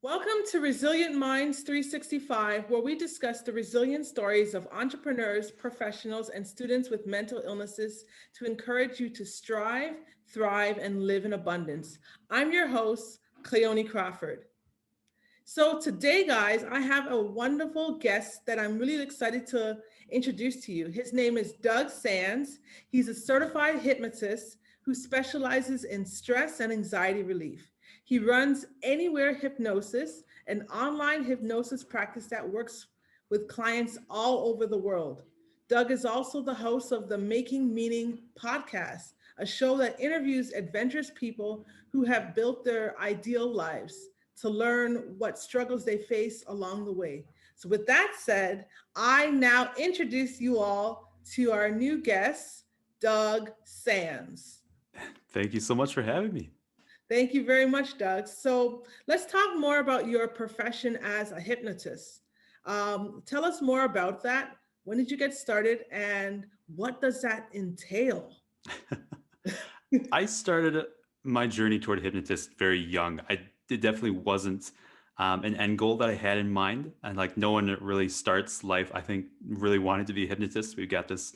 Welcome to Resilient Minds 365, where we discuss the resilient stories of entrepreneurs, professionals, and students with mental illnesses to encourage you to strive, thrive, and live in abundance. I'm your host, Cleoni Crawford. So today, guys, I have a wonderful guest that I'm really excited to introduce to you. His name is Doug Sands. He's a certified hypnotist who specializes in stress and anxiety relief. He runs Anywhere Hypnosis, an online hypnosis practice that works with clients all over the world. Doug is also the host of the Making Meaning podcast, a show that interviews adventurous people who have built their ideal lives to learn what struggles they face along the way. So, with that said, I now introduce you all to our new guest, Doug Sands. Thank you so much for having me. Thank you very much, Doug. So, let's talk more about your profession as a hypnotist. Tell us more about that. When did you get started, and what does that entail? I started my journey toward hypnotist very young. It definitely wasn't an end goal that I had in mind. And like no one that really starts life, I think, really wanted to be a hypnotist. We've got this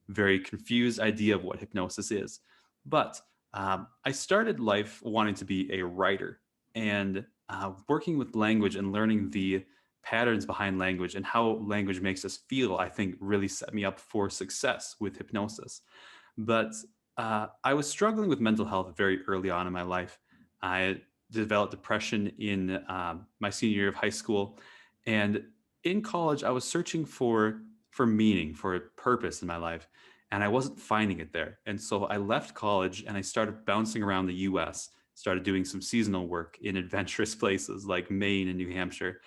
very confused idea of what hypnosis is. But I started life wanting to be a writer and working with language and learning the patterns behind language and how language makes us feel, I think really set me up for success with hypnosis. But I was struggling with mental health very early on in my life. I developed depression in my senior year of high school, and in college, I was searching for meaning, for a purpose in my life, and I wasn't finding it there. And so I left college and I started bouncing around the U.S. Started doing some seasonal work in adventurous places like Maine and New Hampshire,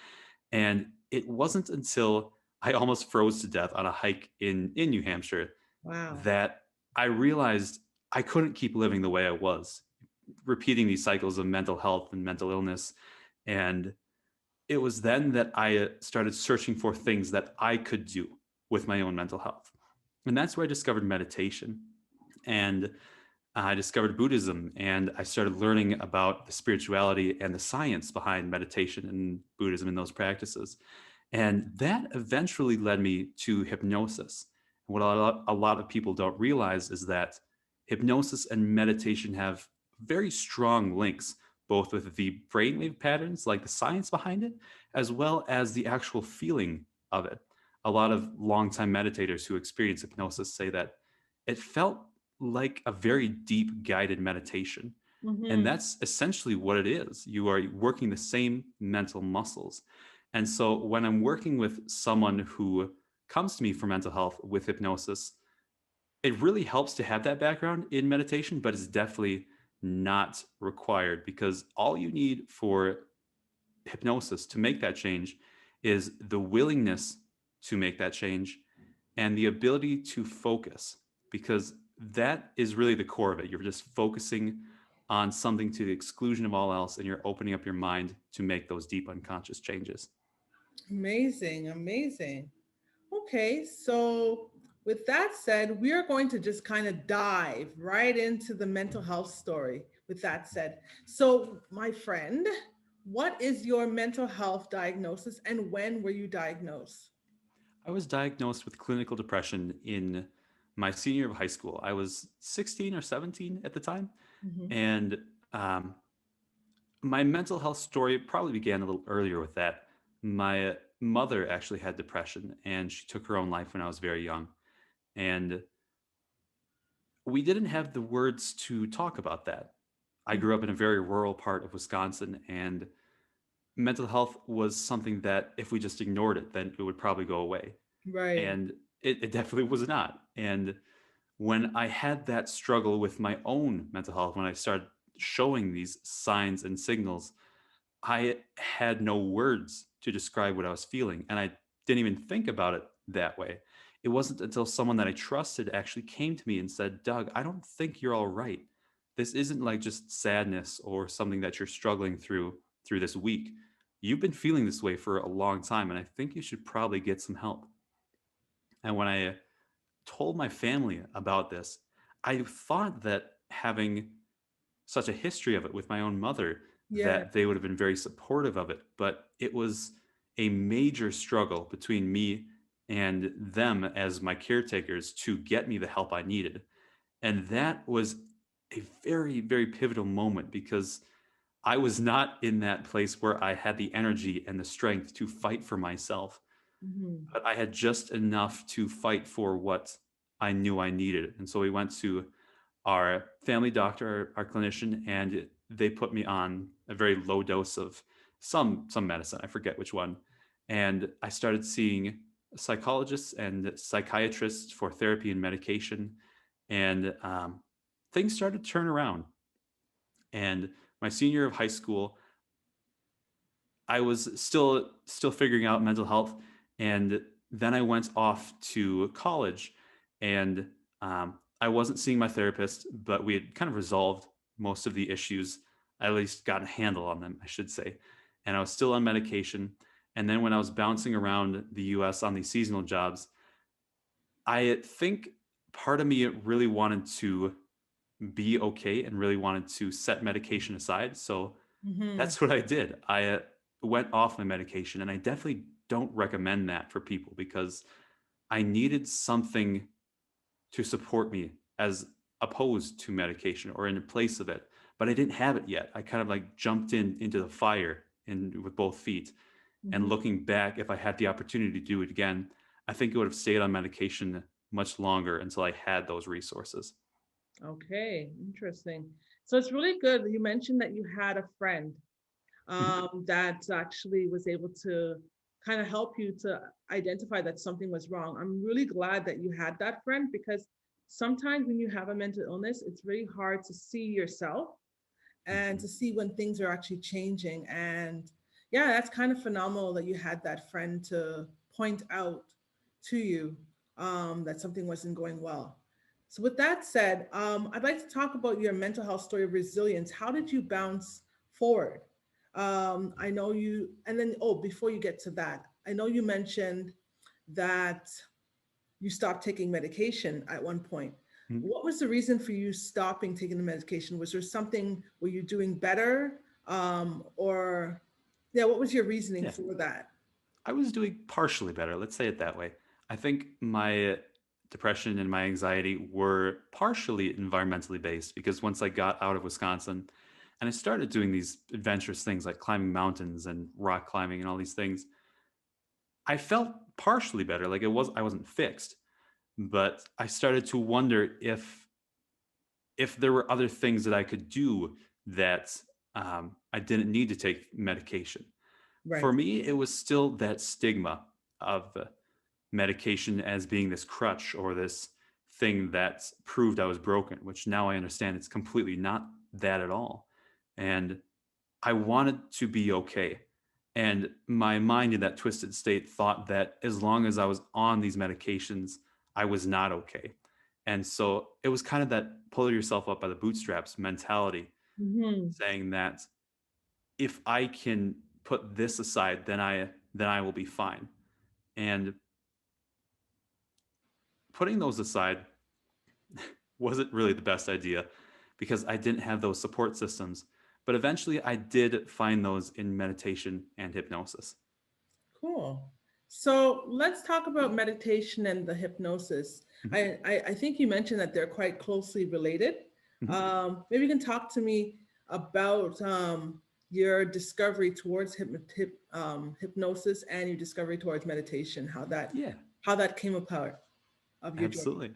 and it wasn't until I almost froze to death on a hike in New Hampshire Wow. that I realized I couldn't keep living the way I was, repeating these cycles of mental health and mental illness. And it was then that I started searching for things that I could do with my own mental health. And that's where I discovered meditation. And I discovered Buddhism, and I started learning about the spirituality and the science behind meditation and Buddhism and those practices. And that eventually led me to hypnosis. What a lot of people don't realize is that hypnosis and meditation have very strong links, both with the brainwave patterns, like the science behind it, as well as the actual feeling of it. A lot of longtime meditators who experience hypnosis say that it felt like a very deep guided meditation. And Mm-hmm. that's essentially what it is. You are working the same mental muscles. And so when I'm working with someone who comes to me for mental health with hypnosis, it really helps to have that background in meditation, but it's definitely not required because all you need for hypnosis to make that change is the willingness to make that change and the ability to focus, because that is really the core of it. You're just focusing on something to the exclusion of all else, and you're opening up your mind to make those deep unconscious changes. Amazing, amazing. Okay, so with that said, we are going to just kind of dive right into the mental health story. With that said, so my friend, what is your mental health diagnosis and when were you diagnosed? I was diagnosed with clinical depression in my senior year of high school. I was 16 or 17 at the time. Mhm. And um, my mental health story probably began a little earlier with that. My mother actually had depression and she took her own life when I was very young. And we didn't have the words to talk about that. I grew up in a very rural part of Wisconsin, and mental health was something that if we just ignored it, then it would probably go away. Right. And it definitely was not. And when I had that struggle with my own mental health, when I started showing these signs and signals, I had no words to describe what I was feeling. And I didn't even think about it that way. It wasn't until someone that I trusted actually came to me and said, Doug, I don't think you're all right, this isn't like just sadness or something that you're struggling through this week. You've been feeling this way for a long time, and I think you should probably get some help. And when I told my family about this, I thought that having such a history of it with my own mother, Yeah. that they would have been very supportive of it. But it was a major struggle between me and them as my caretakers to get me the help I needed. And that was a very, very pivotal moment because I was not in that place where I had the energy and the strength to fight for myself, Mhm. but I had just enough to fight for what I knew I needed. And so we went to our family doctor, our clinician, and they put me on a very low dose of some medicine. I forget which one. And I started seeing psychologists and psychiatrists for therapy and medication. And things started to turn around. And my senior year of high school, I was still figuring out mental health, and then I went off to college, and I wasn't seeing my therapist, but we had kind of resolved most of the issues. I at least got a handle on them, I should say, and I was still on medication. And then when I was bouncing around the U.S. on these seasonal jobs, I think part of me really wanted to be okay and really wanted to set medication aside. So Mhm. that's what I did. I went off my medication, and I definitely don't recommend that for people because I needed something to support me as opposed to medication or in place of it. But I didn't have it yet. I kind of like jumped into the fire and with both feet. And Mhm. looking back, if I had the opportunity to do it again, I think I would have stayed on medication much longer until I had those resources. Okay, interesting. So it's really good that you mentioned that you had a friend Mhm. that actually was able to kind of help you to identify that something was wrong. I'm really glad that you had that friend because sometimes when you have a mental illness, it's really hard to see yourself and Mhm. to see when things are actually changing. And yeah, that's kind of phenomenal that you had that friend to point out to you that something wasn't going well. So, with that said, I'd like to talk about your mental health story of resilience. How did you bounce forward? I know you, and then, oh, before you get to that, I know you mentioned that you stopped taking medication at one point. Mhm. What was the reason for you stopping taking the medication? Was there something, were you doing better? Or, yeah, what was your reasoning Yeah. for that? I was doing partially better. Let's say it that way. I think my depression and my anxiety were partially environmentally based because once I got out of Wisconsin and I started doing these adventurous things like climbing mountains and rock climbing and all these things, I felt partially better. Like I wasn't fixed, but I started to wonder if there were other things that I could do that I didn't need to take medication. For Right. me, it was still that stigma of medication as being this crutch or this thing that proved I was broken, which now I understand it's completely not that at all. And I wanted to be okay. And my mind in that twisted state thought that as long as I was on these medications, I was not okay. And so it was kind of that pull yourself up by the bootstraps mentality, Hmm. saying that if I can put this aside, then I will be fine. And putting those aside wasn't really the best idea because I didn't have those support systems. But eventually I did find those in meditation and hypnosis. Cool. So let's talk about meditation and the hypnosis. Mhm, I think you mentioned that they're quite closely related. mhm. Maybe you can talk to me about your discovery towards hypnosis and your discovery towards meditation, Yeah, how that came apart of your journey. absolutely.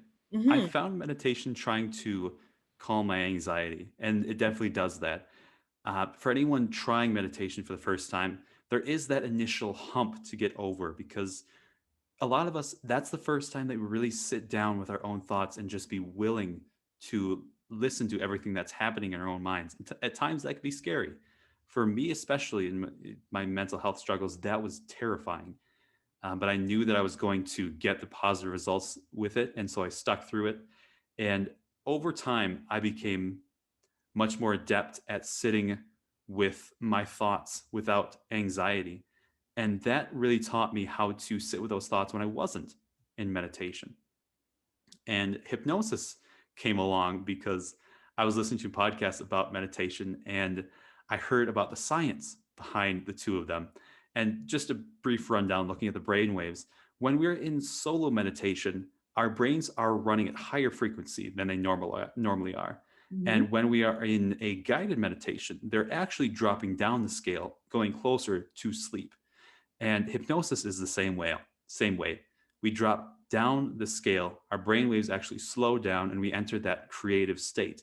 I Hmm. found meditation trying to calm my anxiety, and it definitely does that. For anyone trying meditation for the first time, there is that initial hump to get over because a lot of us, that's the first time that we really sit down with our own thoughts and just be willing to listen to everything that's happening in our own minds. And at times, that can be scary. For me, especially in my mental health struggles, that was terrifying. But I knew that I was going to get the positive results with it. And so I stuck through it. And over time, I became much more adept at sitting with my thoughts without anxiety. And that really taught me how to sit with those thoughts when I wasn't in meditation. And hypnosis came along because I was listening to podcasts about meditation and I heard about the science behind the two of them. And just a brief rundown looking at the brain waves. When we're in solo meditation, our brains are running at higher frequency than they normally are. Mhm. And when we are in a guided meditation, they're actually dropping down the scale, going closer to sleep. And hypnosis is the same way. Same way. We drop down the scale, our brain waves actually slow down, and we enter that creative state.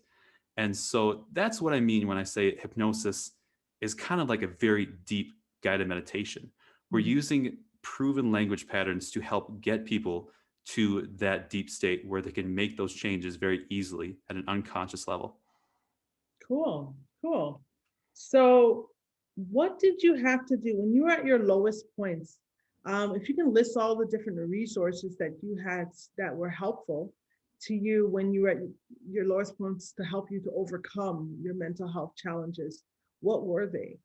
And so that's what I mean when I say hypnosis is kind of like a very deep guided meditation. We're Mhm. using proven language patterns to help get people to that deep state where they can make those changes very easily at an unconscious level. Cool, cool. So, what did you have to do when you were at your lowest points? If you can list all the different resources that you had that were helpful to you when you were at your lowest points to help you to overcome your mental health challenges, what were they?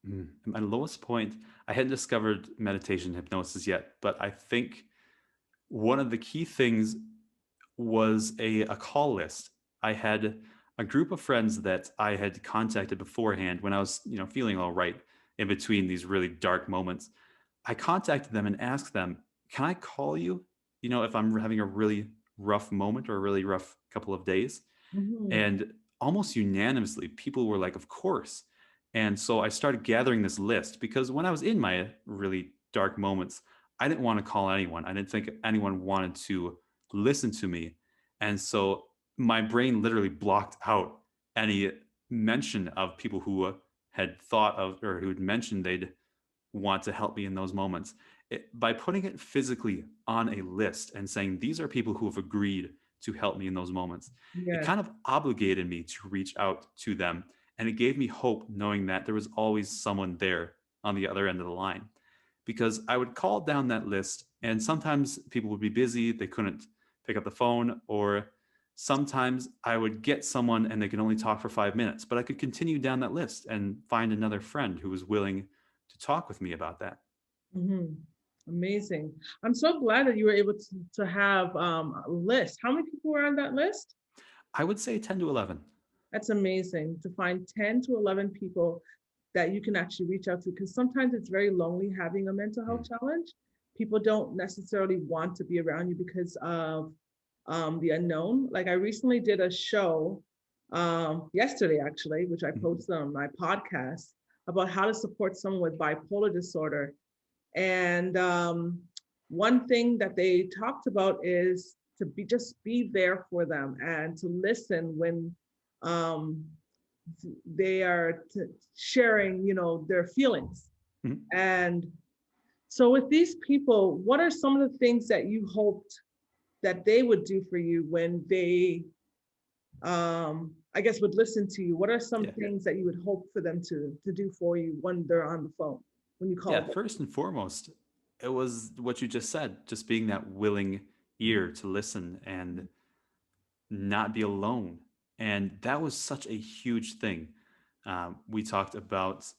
At my lowest point, I hadn't discovered meditation hypnosis yet, but I think one of the key things was a call list. I had a group of friends that I had contacted beforehand when I was, feeling all right in between these really dark moments. I contacted them and asked them, "Can I call you, if I'm having a really rough moment or a really rough couple of days?" Mhm. And almost unanimously, people were like, "Of course." And so I started gathering this list because when I was in my really dark moments, I didn't want to call anyone. I didn't think anyone wanted to listen to me. And so my brain literally blocked out any mention of people who had thought of or who had mentioned they'd want to help me in those moments. By putting it physically on a list and saying, these are people who have agreed to help me in those moments, it Yes. kind of obligated me to reach out to them. And it gave me hope knowing that there was always someone there on the other end of the line. Because I would call down that list, and sometimes people would be busy, they couldn't pick up the phone, or sometimes I would get someone and they could only talk for 5 minutes, but I could continue down that list and find another friend who was willing to talk with me about that. Mhm. Amazing. I'm so glad that you were able to have a list. How many people were on that list? I would say 10 to 11. That's amazing to find 10 to 11 people that you can actually reach out to because sometimes it's very lonely having a mental health Mm. challenge. People don't necessarily want to be around you because of the unknown. Like I recently did a show yesterday, actually, which I Mm. posted on my podcast about how to support someone with bipolar disorder. And one thing that they talked about is to be there for them and to listen when um, they are sharing, their feelings. Mm. And so, with these people, what are some of the things that you hoped that they would do for you when they, I guess, would listen to you? What are some Yeah. things that you would hope for them to do for you when they're on the phone, when you call Yeah. them? First and foremost, it was what you just said, just being that willing ear to listen and not be alone. And that was such a huge thing. We talked about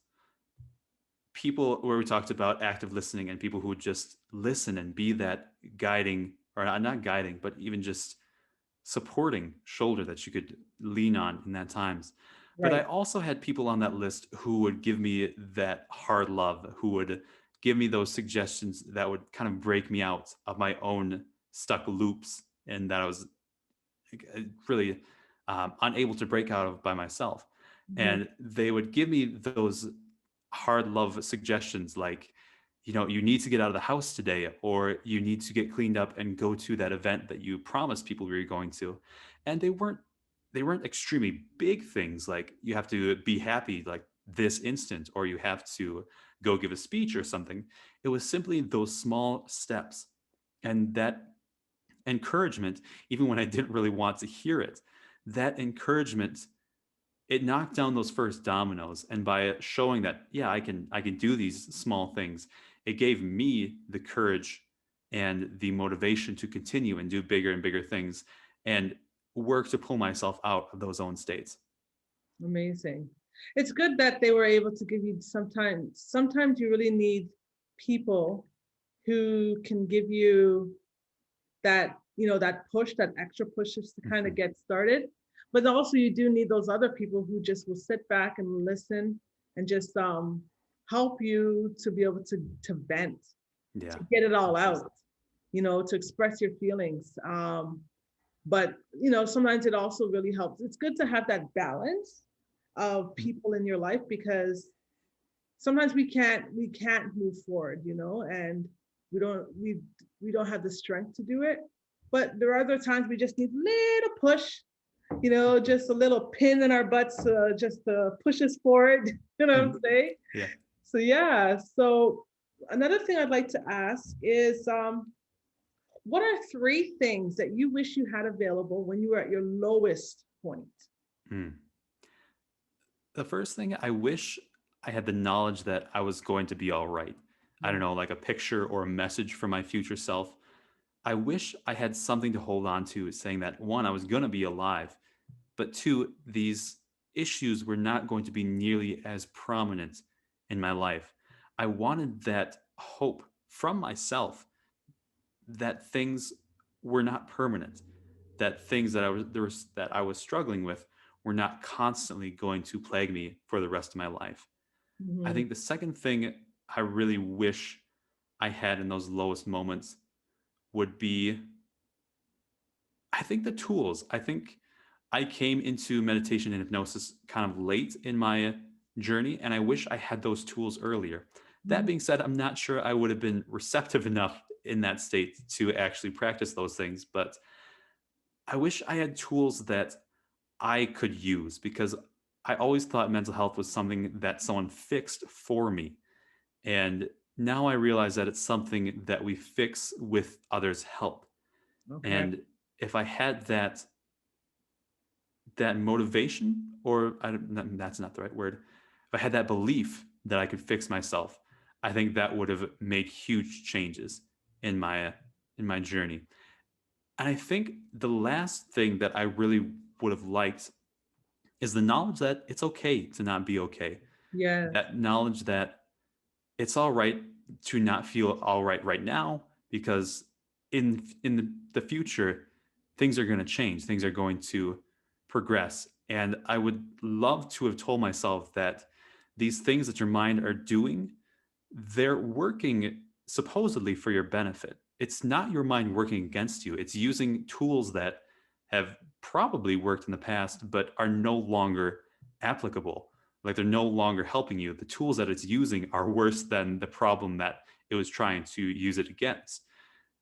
people where we talked about active listening and people who would just listen and be that guiding, or not guiding, but even just supporting shoulder that you could lean on in that times. But I Right. also had people on that list who would give me that hard love, who would give me those suggestions that would kind of break me out of my own stuck loops and that I was really unable to break out of by myself. Mhm. And they would give me those hard love suggestions like, you need to get out of the house today, or you need to get cleaned up and go to that event that you promised people we were going to. And they weren't extremely big things like you have to be happy like this instant, or you have to go give a speech or something. It was simply those small steps. And that encouragement, even when I didn't really want to hear it, that encouragement, it knocked down those first dominoes. And by showing that, yeah, I can do these small things, it gave me the courage and the motivation to continue and do bigger and bigger things and work to pull myself out of those own states. Amazing. It's good that they were able to give you sometimes you really need people who can give you that, that push, that extra push just to kind of Mhm. get started. But also you do need those other people who just will sit back and listen and just help you to be able to vent, Yeah, to get it all absolutely. out, to express your feelings. But sometimes it also really helps. It's good to have that balance of Mm, people in your life because sometimes we can't move forward, and we don't have the strength to do it. But there are other times we just need a little push, just a little pin in our butts, just to push us forward. You know what I'm mhm. saying? Yeah. So yeah. So another thing I'd like to ask is, what are three things that you wish you had available when you were at your lowest point? Mm. The first thing, I wish I had the knowledge that I was going to be all right. I don't Mm, know, like a picture or a message for my future self. I wish I had something to hold on to saying that one, I was going to be alive, but two, these issues were not going to be nearly as prominent in my life. I wanted that hope from myself that things were not permanent, that things that I was struggling with were not constantly going to plague me for the rest of my life. I mhm. think the second thing I really wish I had in those lowest moments would be, I think, the tools. I think I came into meditation and hypnosis kind of late in my journey, and I wish I had those tools earlier. That Mhm. being said, I'm not sure I would have been receptive enough in that state to actually practice those things, but I wish I had tools that I could use because I always thought mental health was something that someone fixed for me. And now I realize that it's something that we fix with others' help. Okay. And if I had that motivation, or that's not the right word, if I had that belief that I could fix myself, I think that would have made huge changes in my journey. And I think the last thing that I really would have liked is the knowledge that it's okay to not be okay. Yes. That knowledge that it's all right to not feel all right right now, because in the future things are going to change, things are going to progress, and I would love to have told myself that these things that your mind are doing, they're working supposedly for your benefit. It's not your mind working against you. It's using tools that have probably worked in the past but are no longer applicable. Like, they're no longer helping you. The tools that it's using are worse than the problem that it was trying to use it against.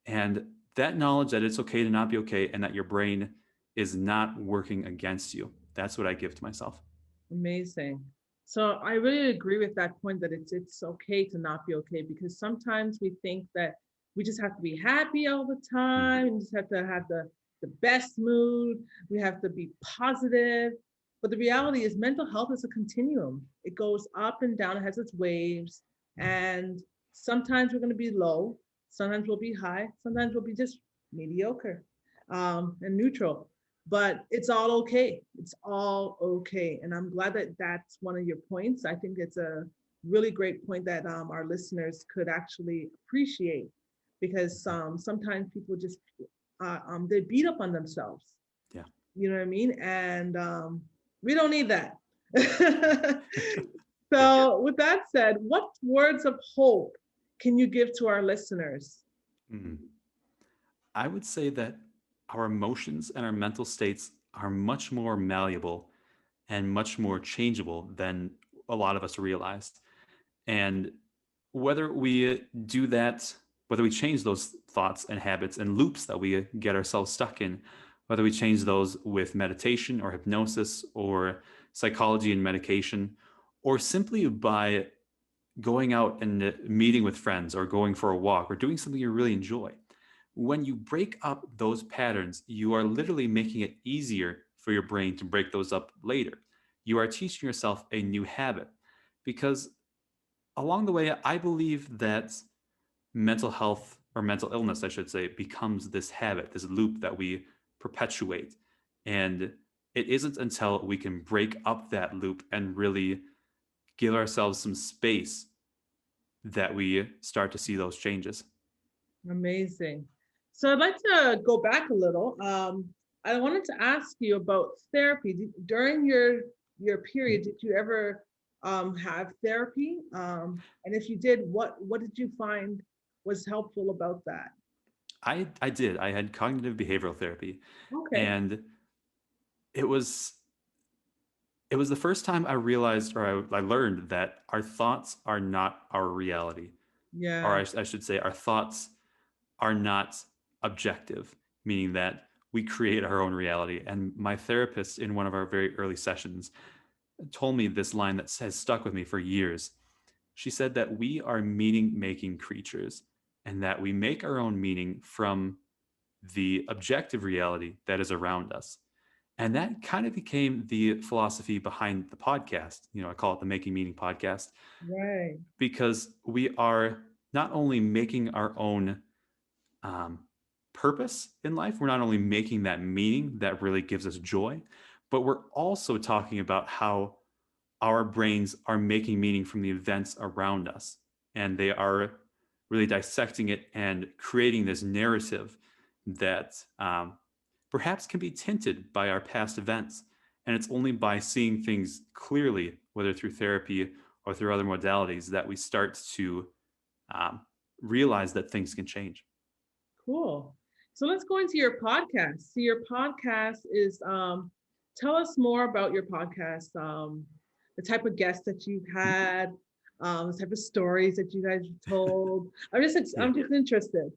And that knowledge that it's okay to not be okay and that your brain is not working against you, that's what I give to myself. Amazing. So I really agree with that point that it's okay to not be okay, because sometimes we think that we just have to be happy all the Mhm. time and just have to have the best mood. We have to be positive. But the reality is mental health is a continuum. It goes up and down, it has its waves. And sometimes we're going to be low, sometimes we'll be high, sometimes we'll be just mediocre, and neutral, but it's all okay. It's all okay. And I'm glad that that's one of your points. I think it's a really great point that our listeners could actually appreciate, because sometimes people just they beat up on themselves. Yeah. You know what I mean? And we don't need that. Yeah. So, with that said, what words of hope can you give to our listeners? Mhm. I would say that our emotions and our mental states are much more malleable and much more changeable than a lot of us realized. And whether we do that, whether we change those thoughts and habits and loops that we get ourselves stuck in, whether we change those with meditation or hypnosis or psychology and medication, or simply by going out and meeting with friends or going for a walk or doing something you really enjoy. When you break up those patterns, you are literally making it easier for your brain to break those up later. You are teaching yourself a new habit, because along the way, I believe that mental health, or mental illness, I should say, becomes this habit, this loop that we perpetuate. And it isn't until we can break up that loop and really give ourselves some space that we start to see those changes. Amazing. So I'd like to go back a little. I wanted to ask you about therapy. During your period, did you ever have therapy? And if you did, what did you find was helpful about that? I did. I had cognitive behavioral therapy, Okay. and it was it was the first time I realized, or I learned, that our thoughts are not our reality, or Yeah. I should say, our thoughts are not objective, meaning that we create our own reality. And my therapist, in one of our very early sessions, told me this line that has stuck with me for years. She said that we are meaning making creatures, and that we make our own meaning from the objective reality that is around us. And that kind of became the philosophy behind the podcast. You know, I call it the Making Meaning podcast, Right. because we are not only making our own um, purpose in life, we're not only making that meaning that really gives us joy, but we're also talking about how our brains are making meaning from the events around us. And they are really dissecting it and creating this narrative that perhaps can be tinted by our past events. And it's only by seeing things clearly, whether through therapy or through other modalities, that we start to um, realize that things can change. Cool. So let's go into your podcast. So your podcast is tell us more about your podcast, the type of guests that you've had, the type of stories that you guys have told. Yeah. I'm just interested.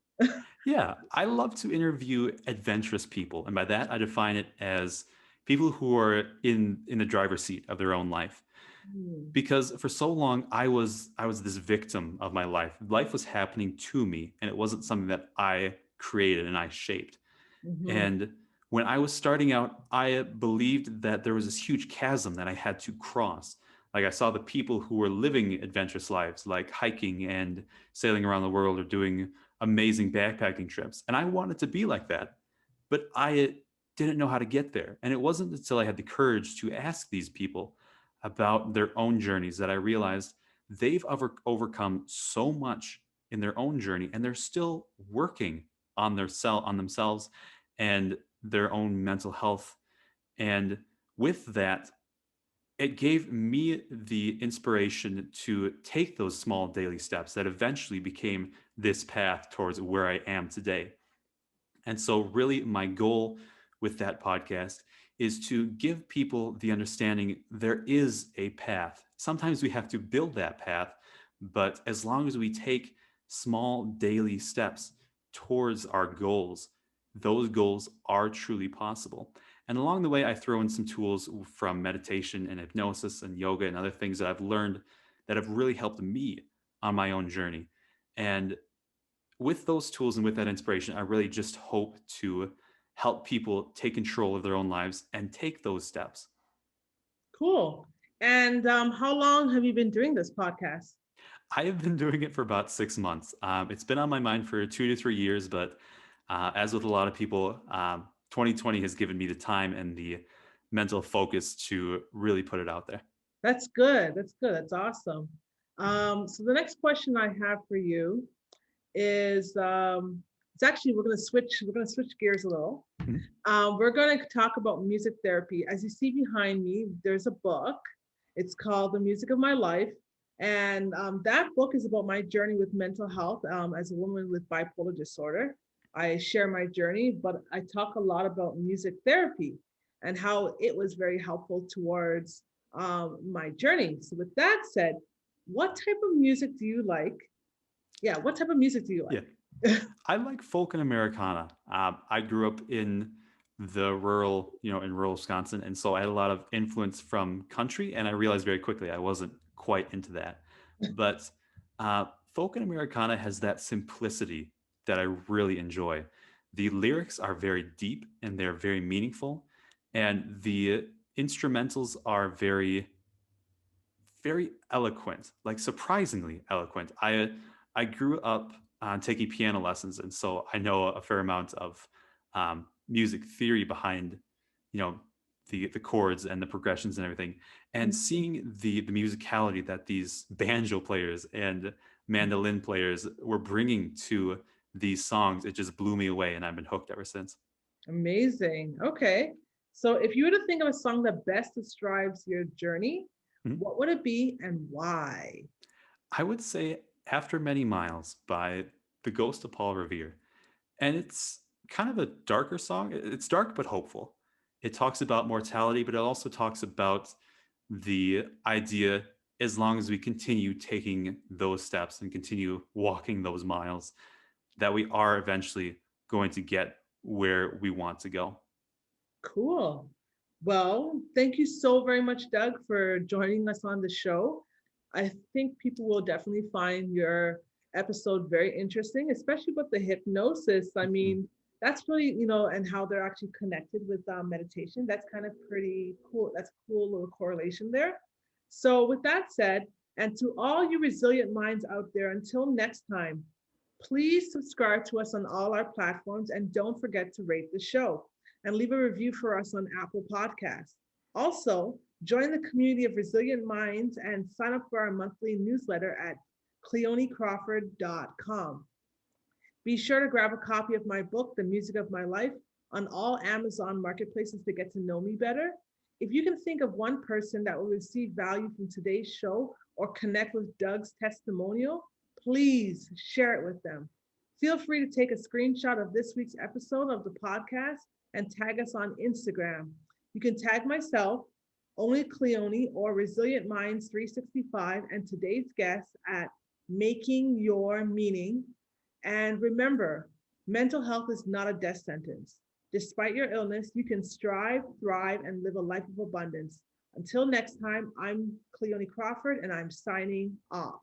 Yeah, I love to interview adventurous people, and by that I define it as people who are in the driver's seat of their own life. Hmm. Because for so long I was this victim of my life. Life was happening to me, and it wasn't something that I created and I shaped. Mhm. And when I was starting out, I believed that there was this huge chasm that I had to cross. Like, I saw the people who were living adventurous lives, like hiking and sailing around the world or doing amazing backpacking trips. And I wanted to be like that, but I didn't know how to get there. And it wasn't until I had the courage to ask these people about their own journeys that I realized they've overcome so much in their own journey, and they're still working on themselves and their own mental health. And with that, it gave me the inspiration to take those small daily steps that eventually became this path towards where I am today. And so, really, my goal with that podcast is to give people the understanding there is a path. Sometimes we have to build that path, but as long as we take small daily steps towards our goals, those goals are truly possible. And along the way, I throw in some tools from meditation and hypnosis and yoga and other things that I've learned that have really helped me on my own journey. And with those tools and with that inspiration, I really just hope to help people take control of their own lives and take those steps. Cool. And how long have you been doing this podcast? I have been doing it for about 6 months. It's been on my mind for 2 to 3 years, but as with a lot of people, 2020 has given me the time and the mental focus to really put it out there. That's good. That's good. That's awesome. So the next question I have for you is it's actually we're gonna switch gears a little. Mhm. We're going to talk about music therapy. As you see behind me, there's a book. It's called The Music of My Life. And that book is about my journey with mental health as a woman with bipolar disorder. I share my journey, but I talk a lot about music therapy and how it was very helpful towards my journey. So, with that said, what type of music do you like? Yeah, what type of music do you Yeah. like? I like folk and Americana. I grew up in the rural, in rural Wisconsin, and so I had a lot of influence from country. And I realized very quickly I wasn't quite into that. But uh, folk and Americana has that simplicity that I really enjoy. The lyrics are very deep and they're very meaningful, and the instrumentals are very very eloquent, like surprisingly eloquent. I grew up taking piano lessons, and so I know a fair amount of music theory behind, you know, the chords and the progressions and everything, and seeing the musicality that these banjo players and mandolin players were bringing to these songs, it just blew me away, and I've been hooked ever since. Amazing. Okay. So if you were to think of a song that best describes your journey, Mhm. what would it be and why? I would say After Many Miles by the Ghost of Paul Revere. And it's kind of a darker song. It's dark but hopeful. It talks about mortality, but it also talks about the idea, as long as we continue taking those steps and continue walking those miles, that we are eventually going to get where we want to go. Cool. Well, thank you so very much, Doug, for joining us on the show. I think people will definitely find your episode very interesting, especially with the hypnosis. I Mhm. mean, that's really, and how they're actually connected with meditation. That's kind of pretty cool. That's a cool little correlation there. So, with that said, and to all you resilient minds out there, until next time, please subscribe to us on all our platforms and don't forget to rate the show and leave a review for us on Apple Podcasts. Also, join the community of resilient minds and sign up for our monthly newsletter at cleonicrawford.com. Be sure to grab a copy of my book, The Music of My Life, on all Amazon marketplaces to get to know me better. If you can think of one person that will receive value from today's show or connect with Doug's testimonial, please share it with them. Feel free to take a screenshot of this week's episode of the podcast and tag us on Instagram. You can tag myself, Only Cleoni, or Resilient Minds 365, and today's guest at Making Your Meaning. And remember, mental health is not a death sentence. Despite your illness, you can strive, thrive, and live a life of abundance. Until next time, I'm Cleoni Crawford, and I'm signing off.